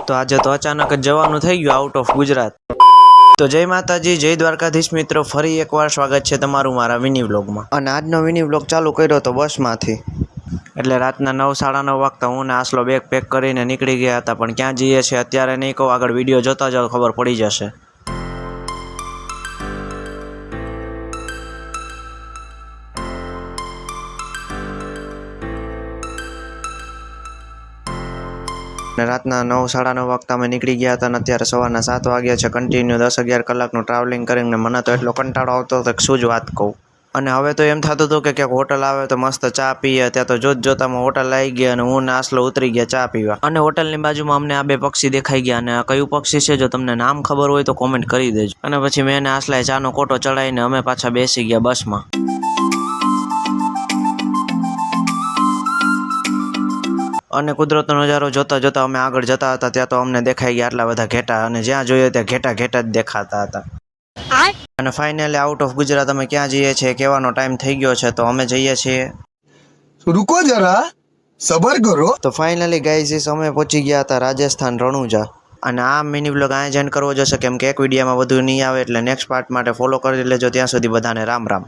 તો આજે તો અચાનક જ જવાનું થઈ ગયું આઉટ ઓફ ગુજરાત. તો જય માતાજી, જય દ્વારકાધીશ મિત્રો, ફરી એકવાર સ્વાગત છે તમારું મારા મિની વ્લોગમાં. અને આજનો મિની વ્લોગ ચાલુ કર્યો તો બસમાંથી. એટલે રાતના 9:30 વાગતા હું ને આસલો બેગ પેક કરીને નીકળી ગયા હતા, પણ ક્યાં જઈએ છીએ અત્યારે નહીં કહું, આગળ વિડીયો જોતા જાઓ ખબર પડી જશે. ને રાતના 9:30 વાગતા અમે નીકળી ગયા હતા અને અત્યારે સવારના 7 વાગ્યા છે. કન્ટિન્યુ 10-11 કલાકનું ટ્રાવેલિંગ કરીને મને તો એટલો કંટાળો આવતો હતો કે શું જ વાત કહું. અને હવે તો એમ થતું હતું કે ક્યાંક હોટલ આવે તો મસ્ત ચા પીએ. ત્યાં તો જોતામાં હોટલ આવી ગયા અને હું ને આસલો ઉતરી ગયા ચા પીવા. અને હોટલની બાજુમાં અમને આ બે પક્ષી દેખાઈ ગયા. અને આ કયું પક્ષી છે જો તમને નામ ખબર હોય તો કોમેન્ટ કરી દેજો. અને પછી મેં એને આસલાએ ચાનો કોટો ચડાવીને અમે પાછા બેસી ગયા બસમાં. અને કુદરતનો નજારો જોતા જોતા અમે આગળ જતા હતા ત્યાં તો અમને દેખાઈ ગયા આટલા બધા ઘેટા, અને જ્યાં જોઈએ ત્યાં ઘેટા જ દેખાતા હતા. અને ફાઇનલી આઉટ ઓફ ગુજરાત અમે ક્યાં જઈએ છીએ કહેવાનો ટાઈમ થઈ ગયો છે, તો અમે જઈએ છીએ, રૂકો જરા સબર કરો. તો ફાઇનલી ગાઈઝ અમે પહોંચી ગયા હતા રાજસ્થાન રણુજા. અને આ મિની બ્લોગ અહીંયા જ એન્ડ કરવો જશે કેમ કે એક વિડીયોમાં બધું નહીં આવે, એટલે નેક્સ્ટ પાર્ટ માટે ફોલો કરી લેજો. ત્યાં સુધી બધાને રામ રામ.